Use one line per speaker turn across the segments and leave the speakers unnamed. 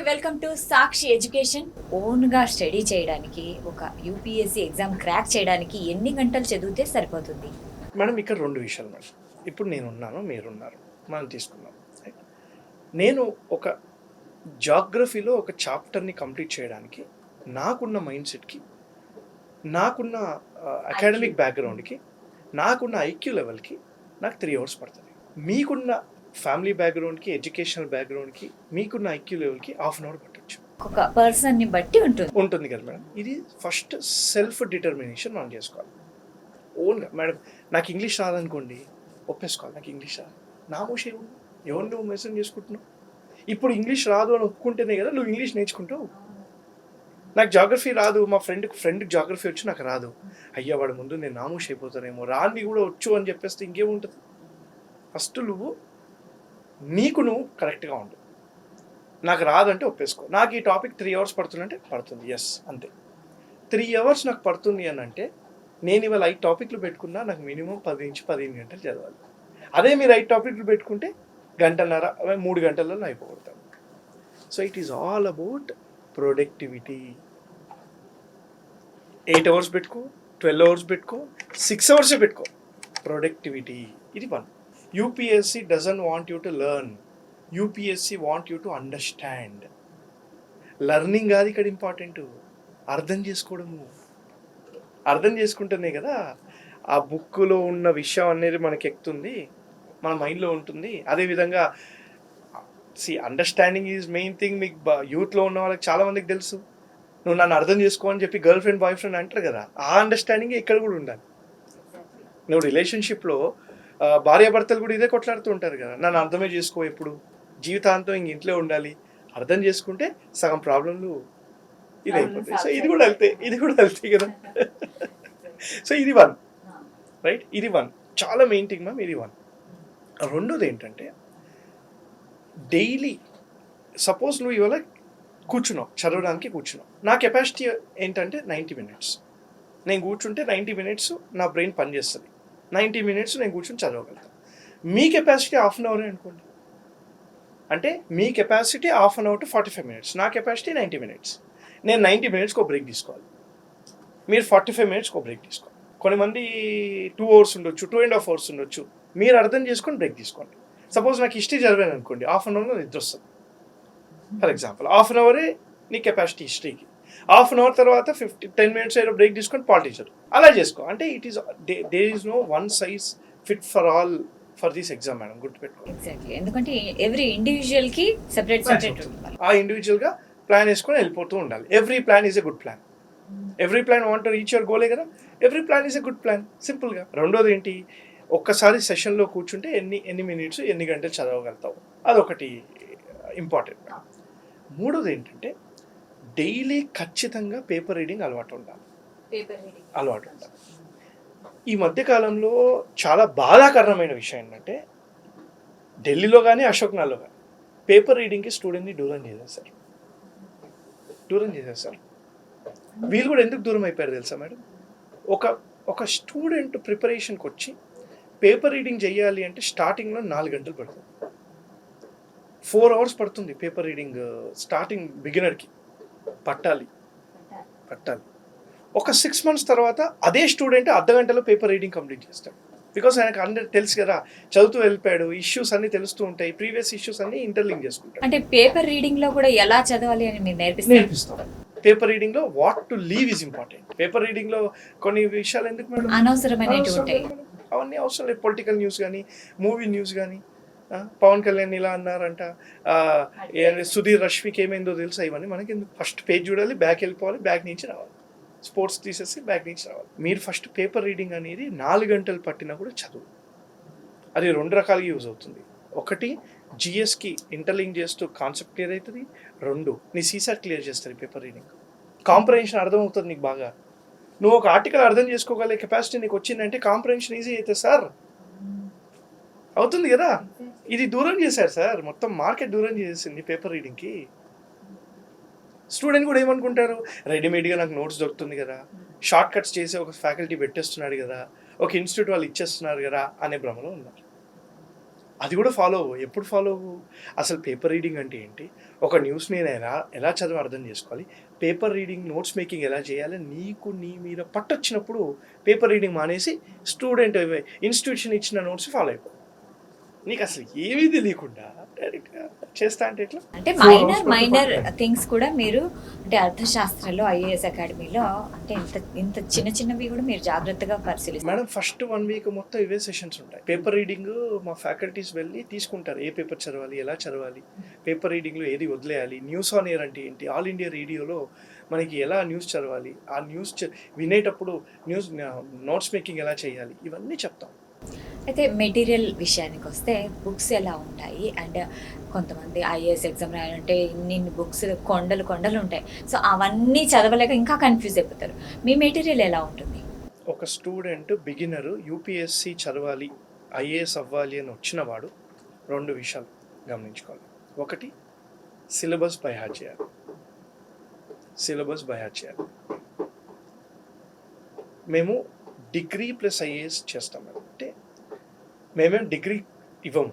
Welcome to Sakshi education. ఓన్గా study చేయడానికి ఒక యూపీఎస్సీ ఎగ్జామ్ క్రాక్ చేయడానికి ఎన్ని గంటలు చదివితే సరిపోతుంది?
మేడం ఇక్కడ రెండు విషయాలు మేడం. ఇప్పుడు నేనున్నాను, మీరున్నారు, మనం తీసుకున్నాం. నేను ఒక జాగ్రఫీలో ఒక చాప్టర్ని కంప్లీట్ చేయడానికి నాకున్న మైండ్ సెట్కి, నాకున్న అకాడమిక్ బ్యాక్గ్రౌండ్కి, నాకున్న ఐక్యూ లెవెల్కి నాకు 3 hours పడుతుంది. మీకున్న ఫ్యామిలీ బ్యాక్గ్రౌండ్కి, ఎడ్యుకేషనల్ బ్యాక్గ్రౌండ్కి, మీకున్న ఐక్యూ లెవెల్కి 1/2 hour పట్టచ్చు.
ఒక పర్సన్ని బట్టి ఉంటుంది
కదా మేడం. ఇది ఫస్ట్ సెల్ఫ్ డిటర్మినేషన్ మనం చేసుకోవాలి ఓన్గా. మేడం నాకు ఇంగ్లీష్ రాదనుకోండి, ఒప్పేసుకోవాలి నాకు ఇంగ్లీష్ రాదు. నా మోషే ఎవరు నువ్వు మెసేజ్ చేసుకుంటున్నావు? ఇప్పుడు ఇంగ్లీష్ రాదు అని ఒప్పుకుంటేనే కదా నువ్వు ఇంగ్లీష్ నేర్చుకుంటావు. నాకు జాగ్రఫీ రాదు, మా ఫ్రెండ్కి జాగ్రఫీ వచ్చి నాకు రాదు, అయ్యా వాడి ముందు నేను నామూష్ అయిపోతానేమో, రాని కూడా వచ్చు అని చెప్పేస్తే ఇంకేముంటుంది. ఫస్ట్ నువ్వు నువ్వు కరెక్ట్గా ఉండు. నాకు రాదంటే ఒప్పేసుకో. నాకు ఈ టాపిక్ 3 hours పడుతుందంటే పడుతుంది, ఎస్ అంతే. 3 hours నాకు పడుతుంది అని అంటే నేను ఇవాళ 5 టాపిక్లు పెట్టుకున్నా, నాకు మినిమం 10 నుంచి 15 గంటలు చదవాలి. అదే మీరు 5 టాపిక్లు పెట్టుకుంటే 1.5 3 గంటలలో అయిపోగొడతాను. So it is all about productivity. 8 hours పెట్టుకో, 12 hours పెట్టుకో, 6 hours పెట్టుకో. ప్రొడక్టివిటీ ఇది one. UPSC doesn't want you to learn, UPSC want you to understand. Learning కాదు ఇక్కడ ఇంపార్టెంట్, అర్థం చేసుకోవడము. అర్థం చేసుకుంటేనే కదా ఆ బుక్లో ఉన్న విషయం అనేది మనకి ఎక్కుతుంది, మన మైండ్లో ఉంటుంది. అదేవిధంగా అండర్స్టాండింగ్ ఈజ్ మెయిన్ థింగ్. మీకు యూత్లో ఉన్న వాళ్ళకి చాలామందికి తెలుసు, నువ్వు నన్ను అర్థం చేసుకో అని చెప్పి గర్ల్ ఫ్రెండ్ బాయ్ ఫ్రెండ్ అంటారు కదా, ఆ అండర్స్టాండింగ్ ఇక్కడ కూడా ఉండాలి. నువ్వు రిలేషన్షిప్లో భార్యాభర్తలు కూడా ఇదే కొట్లాడుతూ ఉంటారు కదా, నన్ను అర్థమే చేసుకో, ఎప్పుడు జీవితాంతం ఇంక ఇంట్లో ఉండాలి. అర్థం చేసుకుంటే సగం ప్రాబ్లంలు ఇది అయిపోతాయి. సో ఇది కూడా వెళ్తాయి కదా. సో ఇది వన్, రైట్? ఇది వన్, చాలా మెయిన్ థింగ్ మ్యామ్, ఇది వన్. రెండోది ఏంటంటే డైలీ సపోజ్ నువ్వు ఇవాళ కూర్చున్నావు, చదవడానికి కూర్చున్నావు. నా కెపాసిటీ ఏంటంటే 90 minutes. నేను కూర్చుంటే 90 minutes నా బ్రెయిన్ పనిచేస్తుంది, 90 minutes నేను కూర్చొని చదవగలుగుతాను. మీ కెపాసిటీ 1/2 hour అనుకోండి, అంటే మీ కెపాసిటీ 1/2 hour to 45 minutes, నా కెపాసిటీ 90 minutes. నేను 90 minutesకి ఒక బ్రేక్ తీసుకోవాలి, మీరు 45 minutesకి ఒక బ్రేక్ తీసుకోవాలి. కొంతమంది 2 hours ఉండొచ్చు, 2.5 hours ఉండొచ్చు. మీరు అర్థం చేసుకొని బ్రేక్ తీసుకోండి. సపోజ్ నాకు హిస్టరీ చదివాను అనుకోండి, 1/2 hour నిద్ర వస్తుంది ఫర్ ఎగ్జాంపుల్. 1/2 hour నీ కెపాసిటీ హిస్టరీకి, 1/2 hour తర్వాత 10 minutes ఏదో బ్రేక్ తీసుకొని పాలిటిక్స్ అలా చేసుకో. అంటే it is there is no one size fit for all for this exam madam, గుర్తుపెట్టుకో.
ఎగ్జాక్ట్లీ, ఎందుకంటే ఎవ్రీ ఇండివిజువల్ కి సెపరేట్
ఆ ఇండివిజువల్గా ప్లాన్ వేసుకొని వెళ్ళిపోతూ ఉండాలి. Every plan is a good plan. Every plan want to reach your గోలే కదా, every plan is a good plan, సింపుల్గా. రెండోది ఏంటి, ఒక్కసారి సెషన్లో కూర్చుంటే ఎన్ని మినిట్స్ ఎన్ని గంటలు చదవగలుగుతావు, అదొకటి ఇంపార్టెంట్. మూడోది ఏంటంటే డైలీ ఖచ్చితంగా పేపర్ రీడింగ్ అలవాటు ఉండాలి. ఈ మధ్యకాలంలో చాలా బాధాకరమైన విషయం ఏంటంటే ఢిల్లీలో కానీ అశోక్నగర్లో కానీ పేపర్ రీడింగ్కి స్టూడెంట్ని దూరం చేసేస్తారు. వీళ్ళు కూడా ఎందుకు దూరం అయిపోయారు తెలుసా మేడం? ఒక స్టూడెంట్ ప్రిపరేషన్కి వచ్చి పేపర్ రీడింగ్ చేయాలి అంటే స్టార్టింగ్లో 4 గంటలు పడుతుంది, 4 hours పడుతుంది పేపర్ రీడింగ్. స్టార్టింగ్ బిగినర్కి పట్టాలి. ఒక 6 months తర్వాత అదే స్టూడెంట్ అర్ధగంటలో పేపర్ రీడింగ్ కంప్లీట్ చేస్తాడు. బికాస్ ఆయనకు తెలుసు కదా, చదువుతూ వెళ్ళిపోయాడు, ఇష్యూస్ అన్ని తెలుస్తూ ఉంటాయి, ప్రీవియస్ ఇష్యూస్ అన్ని ఇంటర్లింక్ చేసుకుంటాడు.
అంటే పేపర్ రీడింగ్ లో కూడా ఎలా చదవాలి అని మీరు
నేర్పిస్తాం. పేపర్ రీడింగ్ లో what to leave is important. Paper reading లో కొన్ని విషయాలు ఎందుకు మేడం,
అనవసరమైనవి ఉంటాయి,
అవన్నీ అవసరం లేదు. పొలిటికల్ న్యూస్ కానీ, మూవీ న్యూస్ కానీ, పవన్ కళ్యాణ్ ఇలా అన్నారంట, సుధీర్ రష్మికి ఏమైందో తెలుసా, ఇవన్నీ మనకి ఫస్ట్ పేజ్ చూడాలి, బ్యాక్ వెళ్ళిపోవాలి, బ్యాక్ నుంచి రావాలి, స్పోర్ట్స్ తీసేసి బ్యాక్ నుంచి రావాలి. మీరు ఫస్ట్ పేపర్ రీడింగ్ అనేది 4 గంటలు పట్టినా కూడా చదువు. అది 2 రకాలుగా యూజ్ అవుతుంది. ఒకటి జిఎస్కి ఇంటర్లింక్ చేస్తూ కాన్సెప్ట్ క్లియర్ అవుతుంది. 2 నీ సీసాట్ క్లియర్ చేస్తుంది పేపర్ రీడింగ్. కాంప్రహెన్షన్ అర్థమవుతుంది నీకు బాగా. నువ్వు ఒక ఆర్టికల్ అర్థం చేసుకోగలిగే కెపాసిటీ నీకు వచ్చిందంటే కాంప్రహెన్షన్ ఈజీ అవుతుంది సార్, అవుతుంది కదా. ఇది దూరం చేశారు సార్, మొత్తం మార్కెట్ దూరం చేసేసింది పేపర్ రీడింగ్కి. స్టూడెంట్ కూడా ఏమనుకుంటారు, రెడీమేడ్గా నాకు నోట్స్ దొరుకుతుంది కదా, షార్ట్ కట్స్ చేసి ఒక ఫ్యాకల్టీ పెట్టేస్తున్నాడు కదా, ఒక ఇన్స్టిట్యూట్ వాళ్ళు ఇచ్చేస్తున్నారు కదా అనే భ్రమలో ఉన్నారు. అది కూడా ఫాలో అవ్వు. ఎప్పుడు ఫాలో అవ్వు? అసలు పేపర్ రీడింగ్ అంటే ఏంటి? ఒక న్యూస్ నేను ఎలా చదివి అర్థం చేసుకోవాలి? పేపర్ రీడింగ్, నోట్స్ మేకింగ్ ఎలా చేయాలి? నీకు నీ మీద పట్టొచ్చినప్పుడు పేపర్ రీడింగ్ మానేసి స్టూడెంట్ ఇన్స్టిట్యూషన్ ఇచ్చిన నోట్స్ ఫాలో అయిపో. నీకు అసలు ఏమీ తెలియకుండా డైరెక్ట్గా చేస్తా అంటే ఎట్లా?
అంటే మైనర్ థింగ్స్ కూడా మీరు అంటే అర్థశాస్త్రంలో ఐఏఎస్ అకాడమీలో అంటే ఇంత చిన్నవి కూడా మీరు జాగ్రత్తగా పరిశీలిస్తారు.
మేడం ఫస్ట్ 1 వీక్ మొత్తం ఇవే సెషన్స్ ఉంటాయి. పేపర్ రీడింగ్ మా ఫ్యాకల్టీస్ వెళ్ళి తీసుకుంటారు. ఏ పేపర్ చదవాలి, ఎలా చదవాలి, పేపర్ రీడింగ్లో ఏది వదిలేయాలి, న్యూస్ ఆన్ ఎయిర్ అంటే ఏంటి, ఆల్ ఇండియా రేడియోలో మనకి ఎలా న్యూస్ చదవాలి, ఆ న్యూస్ వినేటప్పుడు నోట్స్ మేకింగ్ ఎలా చేయాలి, ఇవన్నీ చెప్తాం.
అయితే మెటీరియల్ విషయానికి వస్తే బుక్స్ ఎలా ఉంటాయి అండ్ కొంతమంది ఐఏఎస్ ఎగ్జామ్ రాయాలంటే ఇన్ని బుక్స్ కొండలు ఉంటాయి. సో అవన్నీ చదవలేక ఇంకా కన్ఫ్యూజ్ అయిపోతారు. మీ మెటీరియల్ ఎలా ఉంటుంది?
ఒక స్టూడెంట్ బిగినరు యూపీఎస్సి చదవాలి, ఐఏఎస్ అవ్వాలి అని వచ్చినవాడు 2 విషయాలు గమనించుకోవాలి. ఒకటి, సిలబస్ బై హార్ట్ చేయాలి. మేము డిగ్రీ ప్లస్ ఐఏఎస్ చేస్తాం. అంటే మేమేం డిగ్రీ ఇవ్వము.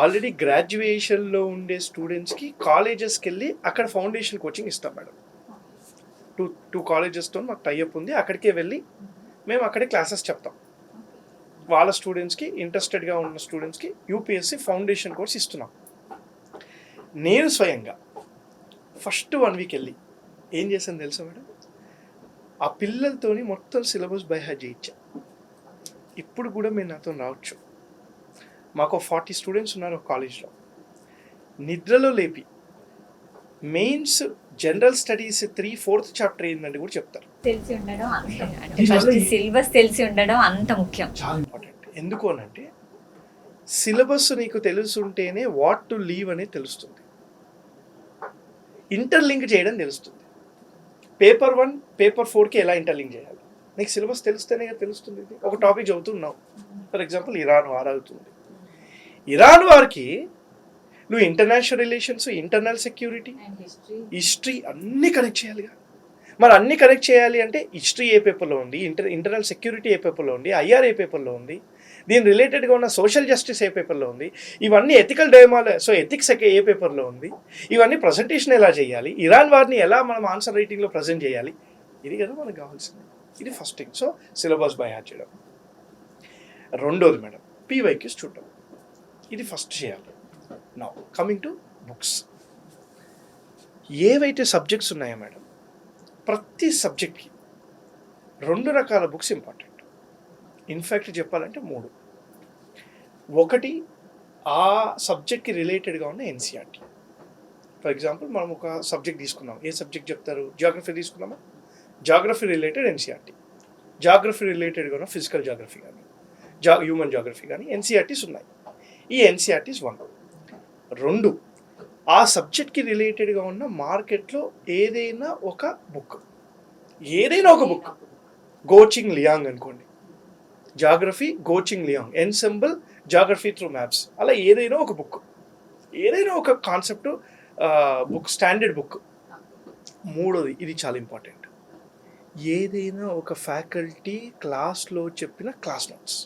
ఆల్రెడీ గ్రాడ్యుయేషన్లో ఉండే స్టూడెంట్స్కి కాలేజెస్కి వెళ్ళి అక్కడ ఫౌండేషన్ కోచింగ్ ఇస్తాం మేడం. టూ కాలేజెస్తో మాకు టైఅప్ ఉంది. అక్కడికే వెళ్ళి మేము అక్కడే క్లాసెస్ చెప్తాం. వాళ్ళ స్టూడెంట్స్కి, ఇంట్రెస్టెడ్గా ఉన్న స్టూడెంట్స్కి యూపీఎస్సి ఫౌండేషన్ కోర్స్ ఇస్తున్నాం. నేను స్వయంగా ఫస్ట్ 1 వీక్ వెళ్ళి ఏం చేశాను తెలుసా మేడం? ఆ పిల్లలతోని మొత్తం సిలబస్ బై హార్ట్ చేయించా. ఇప్పుడు కూడా మీరు నాతో రావచ్చు. మాకు 40 స్టూడెంట్స్ ఉన్నారు ఒక కాలేజ్లో. నిద్రలో లేపి మెయిన్స్ జనరల్ స్టడీస్ 3/4 చాప్టర్ ఏంటంటే కూడా చెప్తారు.
తెలిసి ఉండడం అంటే సిలబస్ తెలిసి ఉండడం అంత ముఖ్యం,
చాలా ఇంపార్టెంట్. ఎందుకు అనంటే సిలబస్ నీకు తెలుసుంటేనే వాట్ టు లీవ్ అనేది తెలుస్తుంది, ఇంటర్లింక్ చేయడం తెలుస్తుంది. పేపర్ 1, పేపర్ 4కి ఎలా ఇంటర్లింక్ చేయాలి నీకు సిలబస్ తెలిస్తేనే తెలుస్తుంది. ఒక టాపిక్ చదువుతున్నావు, ఫర్ ఎగ్జాంపుల్ ఇరాన్ వార్ అవుతుంది. ఇరాన్ వార్కి నువ్వు international relations, internal security, history అన్నీ కనెక్ట్ చేయాలిగా. మరి అన్నీ కనెక్ట్ చేయాలి అంటే హిస్టరీ ఏ పేపర్లో ఉంది, ఇంటర్నల్ సెక్యూరిటీ ఏ పేపర్లో ఉంది, ఐఆర్ ఏ పేపర్లో ఉంది, దీని రిలేటెడ్గా ఉన్న సోషల్ జస్టిస్ ఏ పేపర్లో ఉంది, ఇవన్నీ ఎథికల్ ఎథిక్స్ ఏ పేపర్లో ఉంది, ఇవన్నీ ప్రజెంటేషన్ ఎలా చేయాలి, ఇరాన్ వార్ని ఎలా మనం ఆన్సర్ రైటింగ్లో ప్రజెంట్ చేయాలి, ఇది కదా మనకు కావాల్సింది. ఇది first thing. So syllabus by heart చేయడం. రెండోది మేడం పీవైక్యూస్ చూడడం. ఇది ఫస్ట్ చేయాలి. Now coming to books. ఏవైతే సబ్జెక్ట్స్ ఉన్నాయో మేడం, ప్రతి సబ్జెక్ట్కి 2 రకాల బుక్స్ ఇంపార్టెంట్. ఇన్ఫ్యాక్ట్ చెప్పాలంటే 3. ఒకటి ఆ సబ్జెక్ట్కి రిలేటెడ్గా ఉన్న ఎన్సీఆర్టీ. ఫర్ ఎగ్జాంపుల్ మనం ఒక సబ్జెక్ట్ తీసుకున్నాం. ఏ సబ్జెక్ట్ చెప్తారు? జియోగ్రఫీ తీసుకున్నామా? Geography related NCERT. జాగ్రఫీ రిలేటెడ్గా ఉన్న ఫిజికల్ జాగ్రఫీ కానీ, హ్యూమన్ జాగ్రఫీ కానీ ఎన్సీఆర్టీస్ ఉన్నాయి. ఈ ఎన్సీఆర్టీస్ 1. 2, ఆ సబ్జెక్ట్కి రిలేటెడ్గా ఉన్న మార్కెట్లో ఏదైనా ఒక బుక్, గోచింగ్ లియాంగ్ అనుకోండి, geography Goh Cheng Leong, ensemble geography through maps, అలా ఏదైనా ఒక బుక్, ఏదైనా ఒక కాన్సెప్ట్ బుక్, స్టాండర్డ్ బుక్. 3వది, ఇది చాలా ఇంపార్టెంట్, ఏదైనా ఒక ఫ్యాకల్టీ క్లాస్లో చెప్పిన క్లాస్ నోట్స్.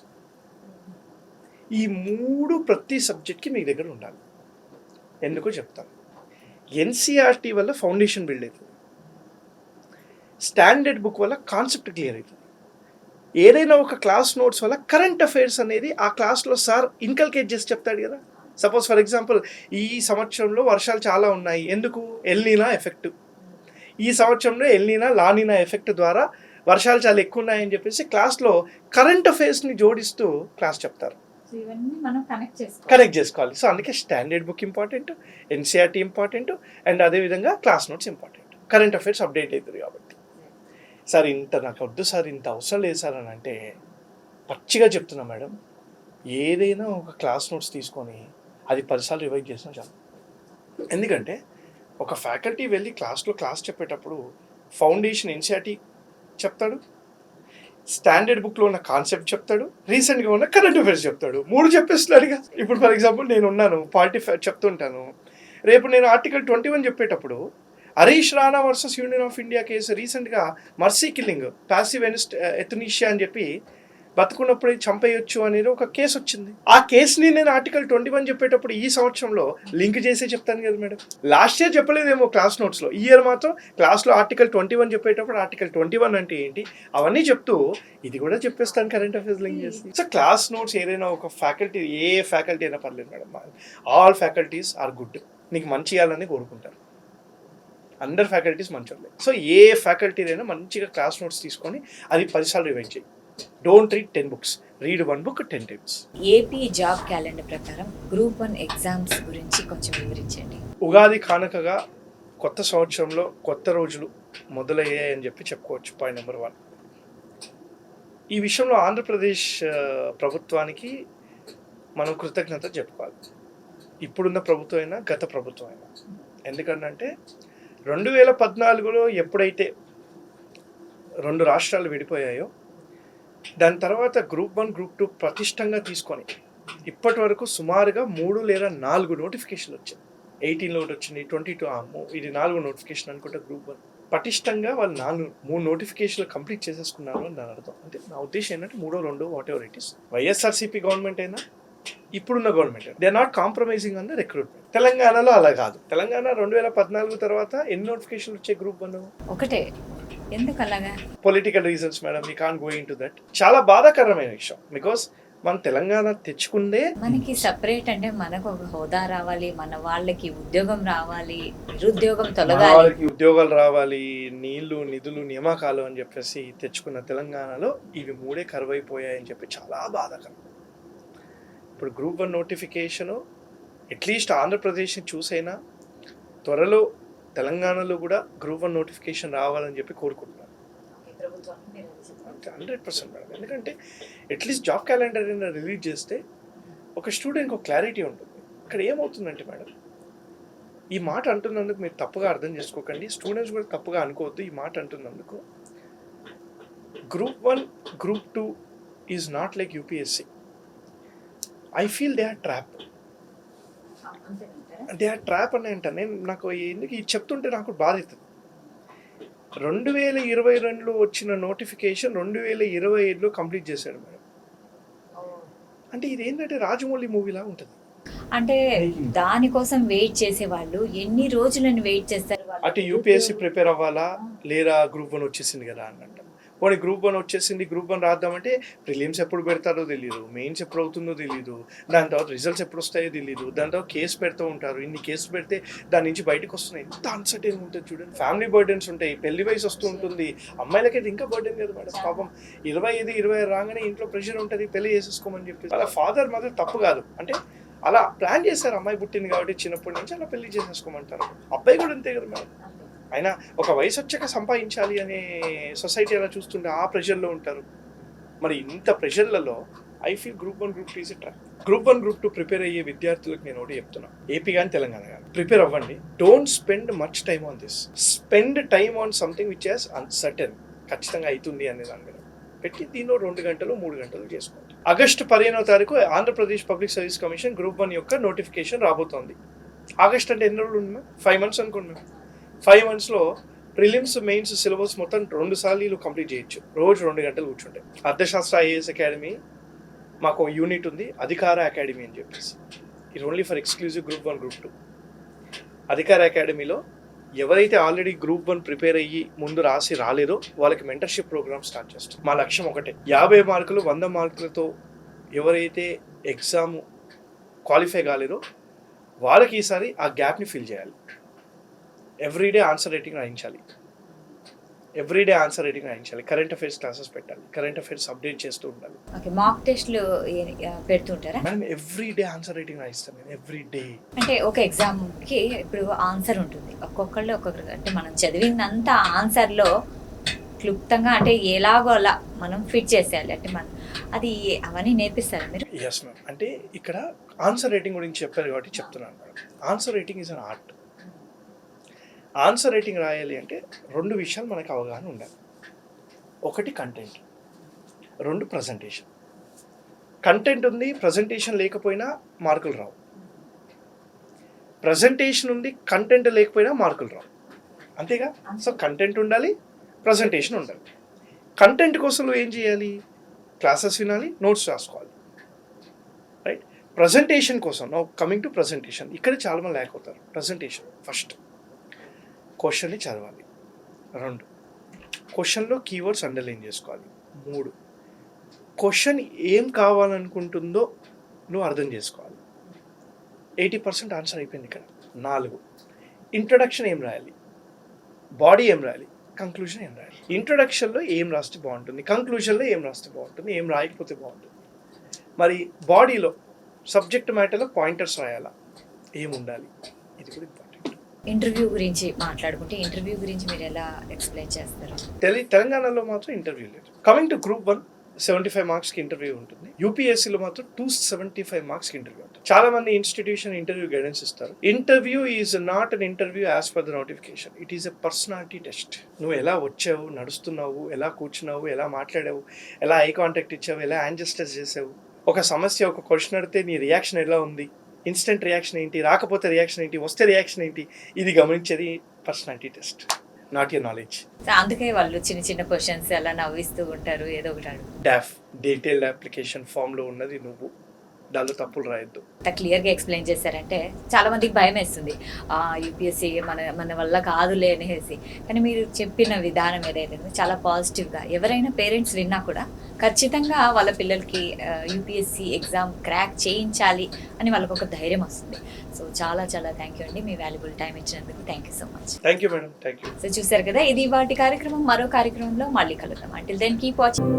ఈ 3 ప్రతి సబ్జెక్ట్కి మీ దగ్గర ఉండాలి. ఎందుకో చెప్తాను. ఎన్సీఆర్టీ వల్ల ఫౌండేషన్ బిల్డ్ అవుతుంది, స్టాండర్డ్ బుక్ వల్ల కాన్సెప్ట్ క్లియర్ అవుతుంది. ఏదైనా ఒక క్లాస్ నోట్స్ వల్ల కరెంట్ అఫైర్స్ అనేది ఆ క్లాస్లో సార్ ఇన్కల్కేట్ చేసి చెప్తాడు కదా. సపోజ్ ఫర్ ఎగ్జాంపుల్ ఈ సంవత్సరంలో వర్షాలు చాలా ఉన్నాయి, ఎందుకు? ఎల్నీనా ఎఫెక్ట్. ఈ సంవత్సరంలో ఎల్నీనా లానీనా ఎఫెక్ట్ ద్వారా వర్షాలు చాలా ఎక్కువ ఉన్నాయని చెప్పేసి క్లాస్లో కరెంట్ అఫైర్స్ని జోడిస్తూ క్లాస్ చెప్తారు. కనెక్ట్ చేసుకోవాలి. సో అందుకే standard book important, NCERT important, and అదేవిధంగా class notes important. Current affairs update అవుతుంది కాబట్టి. సార్ ఇంత నాకు వద్దు సార్, ఇంత అవసరం లేదు సార్ అని అంటే పచ్చిగా చెప్తున్నా మేడం, ఏదైనా ఒక క్లాస్ నోట్స్ తీసుకొని అది 10 సార్లు రివైజ్ చేసినా చాలు. ఎందుకంటే ఒక ఫ్యాకల్టీ వెళ్ళి క్లాస్ చెప్పేటప్పుడు ఫౌండేషన్ ఎన్సీఆర్టీ చెప్తాడు, స్టాండర్డ్ బుక్లో ఉన్న కాన్సెప్ట్ చెప్తాడు, రీసెంట్గా ఉన్న కరెంట్ అఫైర్స్ చెప్తాడు. 3 చెప్పేస్తున్నాడుగా. ఇప్పుడు ఫర్ ఎగ్జాంపుల్ నేను ఉన్నాను, పాలిటీ చెప్తుంటాను. రేపు నేను ఆర్టికల్ 21 చెప్పేటప్పుడు Harish Rana versus union of India case రీసెంట్గా మర్సీ కిల్లింగ్, ప్యాసివ్ ఎథనీషియా అని చెప్పి బతుకున్నప్పుడే చంపేయొచ్చు అనేది ఒక కేసు వచ్చింది. ఆ కేసుని నేను ఆర్టికల్ 21 చెప్పేటప్పుడు ఈ సంవత్సరంలో లింక్ చేసే చెప్తాను కదా మేడం. లాస్ట్ ఇయర్ చెప్పలేదేమో క్లాస్ నోట్స్లో, ఈ ఇయర్ మాత్రం క్లాస్లో ఆర్టికల్ 21 చెప్పేటప్పుడు ఆర్టికల్ 21 అంటే ఏంటి అవన్నీ చెప్తూ ఇది కూడా చెప్పేస్తాను కరెంట్ అఫైర్స్ లింక్ చేసి. సో క్లాస్ నోట్స్ ఏదైనా ఒక ఫ్యాకల్టీ, ఏ ఫ్యాకల్టీ అయినా పర్లేదు madam, all faculties are good. నీకు మంచి చేయాలని కోరుకుంటారు, అందరు ఫ్యాకల్టీస్ మంచోళ్ళే. సో ఏ ఫ్యాకల్టీ అయినా మంచిగా క్లాస్ నోట్స్ తీసుకొని అది 10 సార్లు రివైజ్ చేయి. Don't read 10 books, read 1 book 10 times.
AP job calendar ప్రకారం గ్రూప్ 1 ఎగ్జామ్స్ గురించి కొంచెం వివరించండి.
ఉగాది కానుకగా కొత్త సంవత్సరంలో కొత్త రోజులు మొదలయ్యాయని చెప్పి చెప్పుకోవచ్చు. Point number 1. ఈ విషయంలో ఆంధ్రప్రదేశ్ ప్రభుత్వానికి మనం కృతజ్ఞత చెప్పుకోవాలి. ఇప్పుడున్న ప్రభుత్వం అయినా గత ప్రభుత్వం అయినా. ఎందుకంటే 2014లో ఎప్పుడైతే 2 రాష్ట్రాలు విడిపోయాయో దాని తర్వాత గ్రూప్ 1 గ్రూప్ 2 ప్రతిష్టంగా తీసుకొని ఇప్పటి వరకు సుమారుగా 3 లేదా 4 నోటిఫికేషన్లు వచ్చాయి. 18లో ఒకటి వచ్చింది, 22 ఇది 4 నోటిఫికేషన్ అనుకుంటా. గ్రూప్ 1 పటిష్టంగా వాళ్ళు 3 నోటిఫికేషన్లు కంప్లీట్ చేసేసుకున్నారు అని దాని అర్థం. అంటే నా ఉద్దేశం ఏంటంటే 3, 2 whatever it is, YSRCP government అయినా ఇప్పుడున్న government they are not compromising on the recruitment. తెలంగాణలో అలా కాదు. తెలంగాణ 2014 తర్వాత ఎన్ని నోటిఫికేషన్లు వచ్చాయి గ్రూప్ 1?
ఒకటే. ఎందుకు అలాగా?
Political reasons madam, we can't go in to that. చాలా బాధాకరమైన విషయం. బికాస్ మన తెలంగాణ తెచ్చుకుందే
మనకి సపరేట్, అంటే మనకు ఒక హోదా రావాలి, మన వాళ్ళకి ఉద్యోగం రావాలి, నిరుద్యోగం తొలగాలి,
వాళ్ళకి ఉద్యోగాలు రావాలి, నీళ్లు నిధులు నియామకాలు అని చెప్పేసి తెచ్చుకున్న తెలంగాణలో ఇవి 3 కరువైపోయాయని చెప్పి చాలా బాధాకరం. ఇప్పుడు గ్రూప్ 1 నోటిఫికేషను అట్లీస్ట్ ఆంధ్రప్రదేశ్ని చూసైనా త్వరలో తెలంగాణలో కూడా గ్రూప్ 1 నోటిఫికేషన్ రావాలని చెప్పి కోరుకుంటున్నాను. 100% మేడం. ఎందుకంటే అట్లీస్ట్ జాబ్ క్యాలెండర్ అయినా రిలీజ్ చేస్తే ఒక స్టూడెంట్కి ఒక క్లారిటీ ఉంటుంది. ఇక్కడ ఏమవుతుందంటే మేడం, ఈ మాట అంటున్నందుకు మీరు తప్పుగా అర్థం చేసుకోకండి, స్టూడెంట్స్ కూడా తప్పుగా అనుకోవద్దు. ఈ మాట అంటున్నందుకు group 1 group 2 is not like UPSC. I feel they are trap. They are trap అని అంటాను నేను. నాకు ఎందుకు ఇది చెప్తుంటే నాకు బాధ అవుతుంది. 2022లో వచ్చిన నోటిఫికేషన్ 2025లో కంప్లీట్ చేశాడు మేడం. అంటే ఇది ఏంటంటే రాజమౌళి మూవీలా ఉంటుంది.
అంటే దానికోసం వెయిట్ చేసే వాళ్ళు ఎన్ని రోజులని వెయిట్ చేస్తారు?
అటు యూపీఎస్సీ ప్రిపేర్ అవ్వాలా లేదా గ్రూప్ 1 వచ్చేసింది కదా అని అంటాం. పోనీ గ్రూప్ 1 వచ్చేసింది, గ్రూప్ 1 రాద్దామంటే ప్రిలిమ్స్ ఎప్పుడు పెడతారో తెలియదు, మెయిన్స్ ఎప్పుడు అవుతుందో తెలియదు, దాని తర్వాత రిజల్ట్స్ ఎప్పుడు వస్తాయో తెలియదు, దాని తర్వాత కేసు పెడుతూ ఉంటారు. ఇన్ని కేసు పెడితే దాని నుంచి బయటకు వస్తున్నాయి. ఎంత అన్సర్టైన్ ఉంటుంది చూడండి. ఫ్యామిలీ బర్డెన్స్ ఉంటాయి, పెళ్లి వయసు వస్తూ ఉంటుంది. అమ్మాయిలకైతే ఇంకా బర్డెన్ కదా మేడం. పాపం 25, 26 రాగానే ఇంట్లో ప్రెషర్ ఉంటుంది, పెళ్లి చేసేసుకోమని చెప్పి. అలా ఫాదర్ మదర్ తప్పు కాదు, అంటే అలా ప్లాన్ చేశారు. అమ్మాయి పుట్టింది కాబట్టి చిన్నప్పటి నుంచి అలా పెళ్లి చేసేసుకోమంటారు. అబ్బాయి కూడా అంతే కదా మేడం. అయినా ఒక వయసు వచ్చాక సంపాదించాలి అనే సొసైటీ అలా చూస్తుంటే ఆ ప్రెషర్లో ఉంటారు. మరి ఇంత ప్రెషర్లలో I feel group 1 group 2 is trap. Group 1 group 2 prepare అయ్యే విద్యార్థులకు నేను ఒకటి చెప్తున్నాను, ఏపీ కానీ తెలంగాణ కానీ ప్రిపేర్ అవ్వండి. Don't spend much time on this. Spend time on something which as uncertain. ఖచ్చితంగా అవుతుంది అనే దాని మీద పెట్టి దీనిలో 2 గంటలు 3 గంటలు చేసుకోండి. ఆగస్టు 15వ తారీఖు Andhra Pradesh public service commission group 1 యొక్క నోటిఫికేషన్ రాబోతోంది. ఆగస్ట్ అంటే ఎన్ని రోజులు ఉంది? 5 months అనుకోండి మేము. 5 monthsలో ప్రిలిమ్స్ మెయిన్స్ సిలబస్ మొత్తం 2 సార్లు కంప్లీట్ చేయొచ్చు. రోజు 2 గంటలు కూర్చుంటే. అర్థశాస్త్ర ఐఏఎస్ అకాడమీ మాకు ఒక యూనిట్ ఉంది, అధికార అకాడమీ అని చెప్పేసి. ఇది only for exclusive group 1 group 2. అధికార అకాడమీలో ఎవరైతే ఆల్రెడీ గ్రూప్ 1 ప్రిపేర్ అయ్యి ముందు రాసి రాలేదో వాళ్ళకి మెంటర్షిప్ ప్రోగ్రామ్ స్టార్ట్ చేస్తాం. మా లక్ష్యం ఒకటే, 50 మార్కులు 100 మార్కులతో ఎవరైతే ఎగ్జామ్ క్వాలిఫై కాలేదో వాళ్ళకి ఈసారి ఆ గ్యాప్ని ఫిల్ చేయాలి. ఎవ్రీడే ఆన్సర్ రైటింగ్ రాయించాలి. కరెంట్ అఫైర్స్ క్లాసెస్ పెట్టాలి. కరెంట్ అఫైర్స్ అప్డేట్ చేస్తూ ఉండాలి.
ఓకే, మాక్ టెస్ట్లు పెడుతుంటారా?
మేడం ఎవ్రీడే ఆన్సర్ రైటింగ్ రాయిస్తాను నేను. ఎవ్రీడే
అంటే ఒక ఎగ్జామ్కి ఇప్పుడు ఆన్సర్ ఉంటుంది, ఒక్కొక్కళ్ళు ఒక్కొక్కరు. అంటే మనం చదివినంత ఆన్సర్లో క్లుప్తంగా అంటే ఎలాగో అలా మనం ఫిట్ చేసేయాలి. అంటే మనం అది అవన్నీ నేర్పిస్తారా మీరు?
Yes ma'am. అంటే ఇక్కడ ఆన్సర్ రైటింగ్ గురించి చెప్పారు కాబట్టి చెప్తున్నాను madam. Answer writing is an art. Answer writing రాయాలి అంటే 2 విషయాలు మనకు అవగాహన ఉండాలి. ఒకటి కంటెంట్, 2 ప్రజెంటేషన్. కంటెంట్ ఉంది, ప్రజెంటేషన్ లేకపోయినా మార్కులు రావు. ప్రజెంటేషన్ ఉంది, కంటెంట్ లేకపోయినా మార్కులు రావు. అంతేగా? సో కంటెంట్ ఉండాలి, ప్రజెంటేషన్ ఉండాలి. కంటెంట్ కోసం నువ్వు ఏం చేయాలి? క్లాసెస్ వినాలి, నోట్స్ రాసుకోవాలి, రైట్? ప్రజెంటేషన్ కోసం నో కమింగ్ టు ప్రజెంటేషన్, ఇక్కడ చాలామంది ల్యాక్ అవుతారు. ప్రజెంటేషన్ ఫస్ట్ క్వశ్చన్ని చదవాలి, 2 క్వశ్చన్లో కీవర్డ్స్ అండర్లైన్ చేసుకోవాలి, 3 క్వశ్చన్ ఏం కావాలనుకుంటుందో నువ్వు అర్థం చేసుకోవాలి. 80% ఆన్సర్ అయిపోయింది ఇక్కడ. 4 ఇంట్రొడక్షన్ ఏం రాయాలి, బాడీ ఏం రాయాలి, కంక్లూజన్ ఏం రాయాలి. ఇంట్రొడక్షన్లో ఏం రాస్తే బాగుంటుంది, కంక్లూజన్లో ఏం రాస్తే బాగుంటుంది, ఏం రాయకపోతే బాగుంటుంది. మరి బాడీలో సబ్జెక్ట్ మ్యాటర్లో పాయింటర్స్ రాయాలా, ఏం ఉండాలి, ఇది కూడా ఇంపార్టెంట్.
ఇంటర్వ్యూ గురించి మాట్లాడుకుంటే ఇంటర్వ్యూ గురించి మీరు ఎలా ఎక్స్ప్లెయిన్ చేస్తారు?
తెలంగాణలో మాత్రం ఇంటర్వ్యూ లేదు. కమింగ్ టు గ్రూప్ 1 75 మార్క్స్కి ఇంటర్వ్యూ ఉంటుంది. యూపీఎస్సీలో మాత్రం 275 మార్క్స్కి ఇంటర్వ్యూ ఉంటుంది. చాలా మంది ఇన్స్టిట్యూషన్ ఇంటర్వ్యూ గైడెన్స్ ఇస్తారు. Interview is not an interview as per the notification, it is a personality test. నువ్వు ఎలా వచ్చావు, నడుస్తున్నావు, ఎలా కూర్చున్నావు, ఎలా మాట్లాడావు, ఎలా ఐ కాంటాక్ట్ ఇచ్చావు, ఎలా హ్యాండ్ జెస్టర్స్ చేసావు, ఒక సమస్య ఒక క్వశ్చన్ అడిగితే నీ రియాక్షన్ ఎలా ఉంది, ఇన్స్టెంట్ రియాక్షన్ ఏంటి, రాకపోతే రియాక్షన్ ఏంటి, వస్తే రియాక్షన్ ఏంటి, ఇది గమనించేది personality test, not your knowledge.
అందుకే వాళ్ళు చిన్న చిన్న క్వశ్చన్స్ అలా నవ్విస్తూ ఉంటారు, ఏదో ఒకటి అడుగు.
డాఫ్ డీటెయిల్డ్ అప్లికేషన్ ఫామ్లో ఉన్నది నువ్వు, దానిలో తప్పులు రాయొద్దు.
అంత క్లియర్గా ఎక్స్ప్లెయిన్ చేశారంటే చాలా మందికి భయం వేస్తుంది, యూపీఎస్సీ మన వల్ల కాదులే అనేసి. కానీ మీరు చెప్పిన విధానం ఏదైతే ఉందో చాలా పాజిటివ్గా, ఎవరైనా పేరెంట్స్ విన్నా కూడా ఖచ్చితంగా వాళ్ళ పిల్లలకి యూపీఎస్సీ ఎగ్జామ్ క్రాక్ చేయించాలి అని వాళ్ళకి ఒక ధైర్యం వస్తుంది. సో చాలా చాలా థ్యాంక్ యూ అండి, మీ వాల్యుబుల్ టైం ఇచ్చినందుకు thank you so much.
Thank you madam, thank you.
So చూసారు కదా, ఇది వాటి కార్యక్రమం. మరో కార్యక్రమంలో మళ్ళీ కలుద్దాం. Until then keep watching.